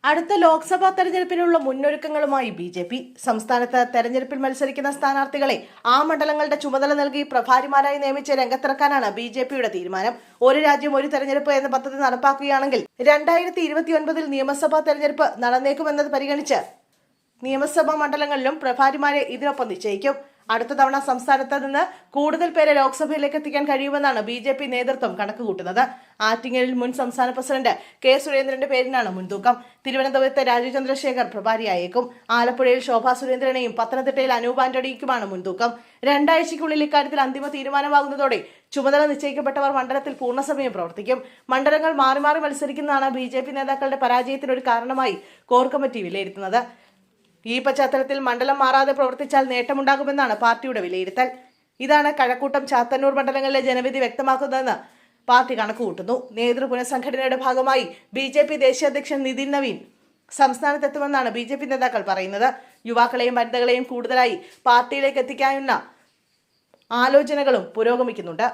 അടുത്ത ലോക്സഭാ തെരഞ്ഞെടുപ്പിനുള്ള മുന്നൊരുക്കങ്ങളുമായി ബി.ജെ.പി. സംസ്ഥാനത്ത് തെരഞ്ഞെടുപ്പിൽ മത്സരിക്കുന്ന സ്ഥാനാർത്ഥികളെ ആ മണ്ഡലങ്ങളുടെ ചുമതല നൽകി പ്രഭാരിമാരായി നിയമിച്ച് രംഗത്തിറക്കാനാണ് ബി.ജെ.പിയുടെ തീരുമാനം. ഒരു രാജ്യം ഒരു തെരഞ്ഞെടുപ്പ് എന്ന പദ്ധതി നടപ്പാക്കുകയാണെങ്കിൽ 2029 നിയമസഭാ തെരഞ്ഞെടുപ്പ് നടന്നേക്കുമെന്നത് പരിഗണിച്ച് നിയമസഭാ മണ്ഡലങ്ങളിലും പ്രഭാരിമാരെ ഇതിനൊപ്പം നിശ്ചയിക്കും. അടുത്ത തവണ സംസ്ഥാനത്ത് നിന്ന് കൂടുതൽ പേരെ ലോക്സഭയിലേക്ക് എത്തിക്കാൻ കഴിയുമെന്നാണ് ബി.ജെ.പി. നേതൃത്വം കണക്കുകൂട്ടുന്നത്. ആറ്റിങ്ങലിൽ മുൻ സംസ്ഥാന പ്രസിഡന്റ് കെ സുരേന്ദ്രന്റെ പേരിനാണ് മുൻതൂക്കം. തിരുവനന്തപുരത്ത് രാജീവ് ചന്ദ്രശേഖർ പ്രഭാരിയായേക്കും. ആലപ്പുഴയിൽ ശോഭാ സുരേന്ദ്രനെയും പത്തനംതിട്ടയിൽ അനൂപ് ആന്റണിക്കുമാണ് മുൻതൂക്കം. 2 ആഴ്ചയ്ക്കുള്ളിൽ ഇക്കാര്യത്തിൽ അന്തിമ തീരുമാനമാകുന്നതോടെ ചുമതല നിശ്ചയിക്കപ്പെട്ടവർ മണ്ഡലത്തിൽ പൂർണ്ണസമയം പ്രവർത്തിക്കും. മണ്ഡലങ്ങൾ മാറി മാറി മത്സരിക്കുന്നതാണ് ബി.ജെ.പി. നേതാക്കളുടെ പരാജയത്തിന് ഒരു കാരണമായി കോർ കമ്മിറ്റി വിലയിരുത്തുന്നത്. ഈ പശ്ചാത്തലത്തിൽ മണ്ഡലം മാറാതെ പ്രവർത്തിച്ചാൽ നേട്ടമുണ്ടാകുമെന്നാണ് പാർട്ടിയുടെ വിലയിരുത്തൽ. ഇതാണ് കഴക്കൂട്ടം, ചാത്തന്നൂർ മണ്ഡലങ്ങളിലെ ജനവിധി വ്യക്തമാക്കുന്നതെന്ന് പാർട്ടി കണക്കുകൂട്ടുന്നു. നേതൃ പുനഃസംഘടനയുടെ ഭാഗമായി ബി.ജെ.പി. ദേശീയ അധ്യക്ഷൻ നിതിൻ നവീൻ സംസ്ഥാനത്തെത്തുമെന്നാണ് ബി.ജെ.പി. നേതാക്കൾ പറയുന്നത്. യുവാക്കളെയും വനിതകളെയും കൂടുതലായി പാർട്ടിയിലേക്ക് എത്തിക്കാനുള്ള ആലോചനകളും പുരോഗമിക്കുന്നുണ്ട്.